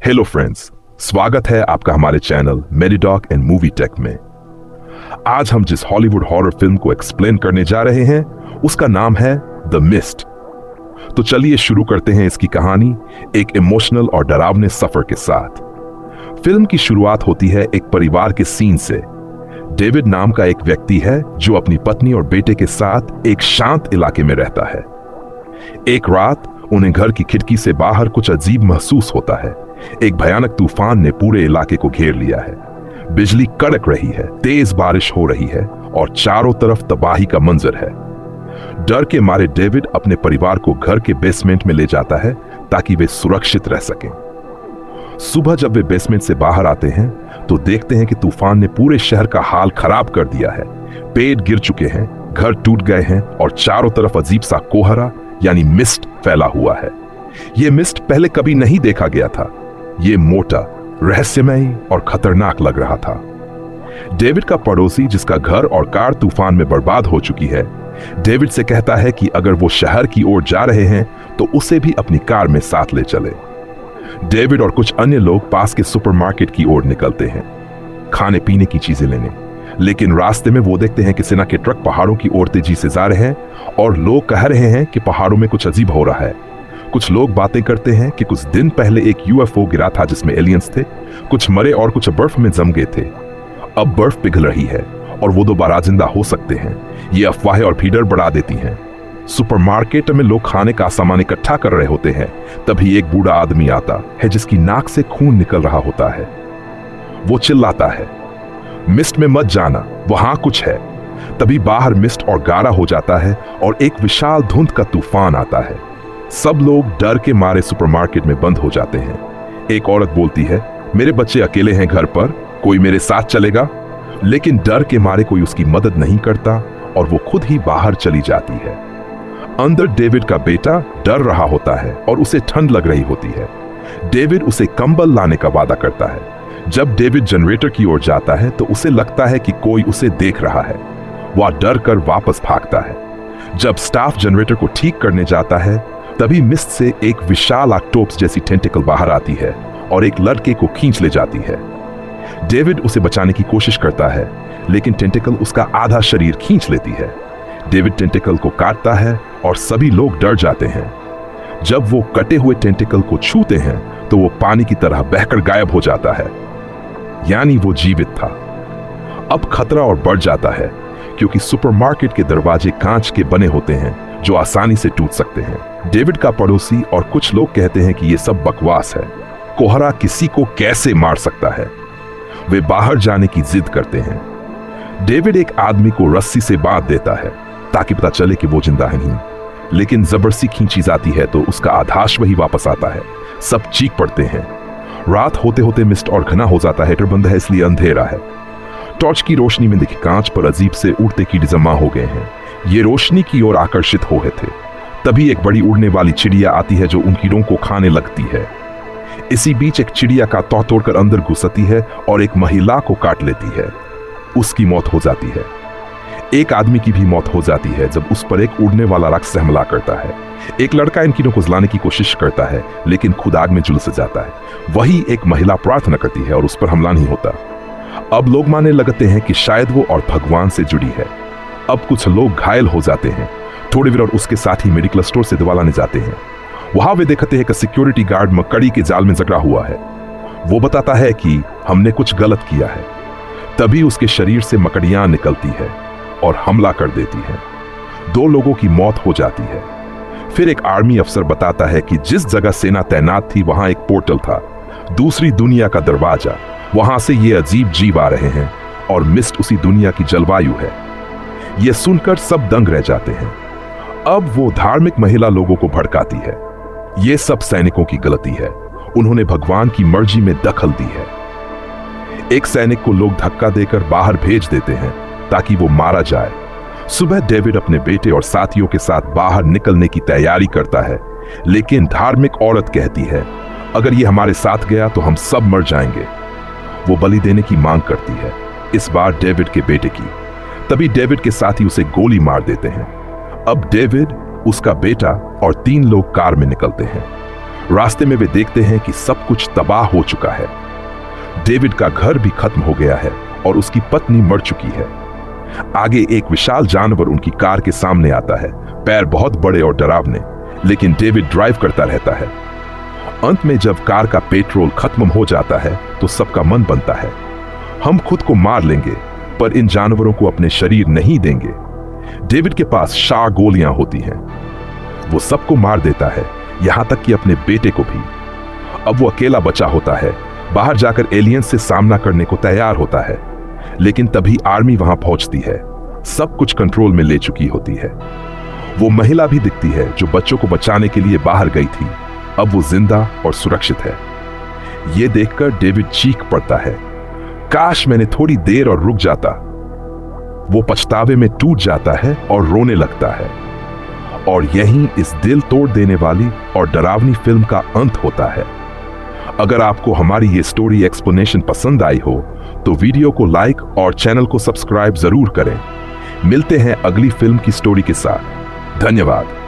Hello friends, स्वागत है आपका हमारे चैनल मेडिडॉक एंड मूवी टेक में। आज हम जिस हॉलीवुड हॉरर फिल्म को एक्सप्लेन करने जा रहे हैं उसका नाम है द मिस्ट। तो चलिए शुरू करते हैं इसकी कहानी एक इमोशनल और डरावने सफर के साथ। फिल्म की शुरुआत होती है एक परिवार के सीन से। डेविड नाम का एक व्यक्ति है जो अपनी पत्नी और बेटे के साथ एक शांत इलाके में रहता है। एक रात उन्हें घर की खिड़की से बाहर कुछ अजीब महसूस होता है। एक भयानक तूफान ने पूरे इलाके को घेर लिया है। बिजली कड़क रही है, तेज बारिश हो रही है और चारों तरफ तबाही का मंजर है। डर के मारे डेविड अपने परिवार को घर के बेसमेंट में ले जाता है ताकि वे सुरक्षित रह सकें। सुबह जब वे बेसमेंट से बाहर आते हैं तो देखते हैं कि तूफान ने पूरे शहर का हाल खराब कर दिया है। पेड़ गिर चुके हैं, घर टूट गए हैं और चारों तरफ अजीब सा कोहरा यानी मिस्ट फैला हुआ है। यह मिस्ट पहले कभी नहीं देखा गया था। ये मोटा, रहस्यमयी और खतरनाक लग रहा था। डेविड का पड़ोसी जिसका घर और कार तूफान में बर्बाद हो चुकी है, डेविड से कहता है कि अगर वो शहर की ओर जा रहे हैं तो उसे भी अपनी कार में साथ ले चले। डेविड और कुछ अन्य लोग पास के सुपरमार्केट की ओर निकलते हैं खाने पीने की चीजें लेने, लेकिन रास्ते में वो देखते हैं कि सेना के ट्रक पहाड़ों की ओर तेजी से जा रहे हैं और लोग कह रहे हैं कि पहाड़ों में कुछ अजीब हो रहा है। कुछ लोग बातें करते हैं कि कुछ दिन पहले एक यूएफओ गिरा था जिसमें एलियंस थे, कुछ मरे और कुछ बर्फ में जम गए थे। अब बर्फ पिघल रही है और वो दोबारा जिंदा हो सकते हैं। ये अफवाहें और भीड़ बढ़ा देती हैं। सुपरमार्केट में लोग खाने का सामान इकट्ठा कर रहे होते हैं। तभी एक बूढ़ा आदमी आता है जिसकी नाक से खून निकल रहा होता है। वो चिल्लाता है, मिस्ट में मत जाना, वहां कुछ है। तभी बाहर मिस्ट और गारा हो जाता है और एक विशाल धुंध का तूफान आता है। सब लोग डर के मारे सुपरमार्केट में बंद हो जाते हैं। एक औरत बोलती है, मेरे बच्चे अकेले हैं घर पर, कोई मेरे साथ चलेगा? लेकिन डर के मारे कोई उसकी मदद नहीं करता और वो खुद ही बाहर चली जाती है। अंदर डेविड का बेटा डर रहा होता है और उसे ठंड लग रही होती है। डेविड उसे कंबल लाने का वादा करता है। जब डेविड जनरेटर की ओर जाता है तो उसे लगता है कि कोई उसे देख रहा है। वह डर कर वापस भागता है। जब स्टाफ जनरेटर को ठीक करने जाता है तभी मिस्ट से एक विशाल ऑक्टोपस जैसी टेंटिकल बाहर आती है और एक लड़के को खींच ले जाती है। डेविड उसे बचाने की कोशिश करता है लेकिन टेंटिकल उसका आधा शरीर खींच लेती है। डेविड टेंटिकल को काटता है और सभी लोग डर जाते हैं। जब वो कटे हुए टेंटिकल को छूते हैं तो वो पानी की तरह बहकर गायब हो जाता है, यानी वो जीवित था। अब खतरा और बढ़ जाता है क्योंकि सुपरमार्केट के दरवाजे कांच के बने होते हैं जो आसानी से टूट सकते हैं। डेविड का पड़ोसी और कुछ लोग कहते हैं कि यह सब बकवास है, कोहरा किसी को कैसे मार सकता है। वे बाहर जाने की जिद करते हैं। डेविड एक आदमी को रस्सी से बांध देता है ताकि पता चले कि वो जिंदा है नहीं, लेकिन जबरदस्ती खींची जाती है तो उसका आधाश वही वापस आता है। सब चीख पड़ते हैं। रात होते होते मिस्ट और घना हो जाता है। बंद है इसलिए अंधेरा है। टॉर्च की रोशनी में दिखे कांच पर अजीब से उड़ते कीड़े जमा हो गए हैं। ये रोशनी की ओर आकर्षित हो गए थे। तभी एक बड़ी उड़ने वाली चिड़िया आती है जो उन कीड़ों को खाने लगती है। इसी बीच एक चिड़िया का तौर तोड़कर अंदर घुसती है और एक महिला को काट लेती है। उसकी मौत हो जाती है। एक आदमी की भी मौत हो जाती है जब उस पर एक उड़ने वाला राक्षस हमला करता है। एक लड़का इन कीड़ों को जलाने की कोशिश करता है लेकिन खुद आग में झुलस जाता है। वही एक महिला प्रार्थना करती है और उस पर हमला नहीं होता। अब लोग मानने लगते हैं कि शायद वो और भगवान से जुड़ी है। अब कुछ लोग घायल हो जाते हैं। थोड़े वीर और उसके साथ ही मेडिकल स्टोर से दवा लाने जाते हैं। वहां वे देखते हैं कि सिक्योरिटी गार्ड मकड़ी के जाल में जकड़ा हुआ है। वो बताता है कि हमने कुछ गलत किया है। तभी उसके शरीर से मकड़ियां निकलती है और हमला कर देती है। 2 लोगों की मौत हो जाती है। फिर एक आर्मी अफसर बताता है कि जिस जगह सेना तैनात थी वहां एक पोर्टल था, दूसरी दुनिया का दरवाजा। वहां से ये अजीब जीव आ रहे हैं और मिस्ट उसी दुनिया की जलवायु है। ये सुनकर सब दंग रह जाते हैं। अब वो धार्मिक महिला लोगों को भड़काती है। ये सब सैनिकों की गलती है। उन्होंने भगवान की मर्जी में दखल दी है। एक सैनिक को लोग धक्का देकर बाहर भेज देते हैं ताकि वो मारा जाए। सुबह डेविड अपने बेटे और साथियों के साथ बाहर निकलने की तैयारी करता है, लेकिन धार्मिक औरत कहती है, अगर ये हमारे साथ गया तो हम सब मर जाएंगे। वो बलि देने की मांग करती है, इस बार डेविड के बेटे की। तभी डेविड के साथी उसे गोली मार देते हैं। अब डेविड, उसका बेटा और 3 लोग कार में निकलते हैं। रास्ते में वे देखते हैं कि सब कुछ तबाह हो चुका है। डेविड का घर भी खत्म हो गया है और उसकी पत्नी मर चुकी है। आगे एक विशाल जानवर उनकी कार के सामने आता है, पैर बहुत बड़े और डरावने, लेकिन डेविड ड्राइव करता रहता है। अंत में जब कार का पेट्रोल खत्म हो जाता है तो सबका मन बनता है, हम खुद को मार लेंगे पर इन जानवरों को अपने शरीर नहीं देंगे। डेविड के पास 4 गोलियां होती हैं। वो सबको मार देता है, यहां तक कि अपने बेटे को भी। अब वो अकेला बचा होता है, बाहर जाकर एलियंस से सामना करने को तैयार होता है, लेकिन तभी आर्मी वहां पहुंचती है, सब कुछ कंट्रोल में ले चुकी होती है। वो महिला भी दिखती है जो बच्चों को बचाने के लिए बाहर गई थी, अब वो जिंदा और सुरक्षित है। ये देखकर डेविड चीख पड़ता है, काश मैंने थोड़ी देर और रुक जाता। वो पछतावे में टूट जाता है और रोने लगता है। और यहीं इस दिल तोड़ देने वाली और डरावनी फिल्म का अंत होता है। अगर आपको हमारी ये स्टोरी एक्सप्लेनेशन पसंद आई हो तो वीडियो को लाइक और चैनल को सब्सक्राइब जरूर करें। मिलते हैं अगली फिल्म की स्टोरी के साथ। धन्यवाद।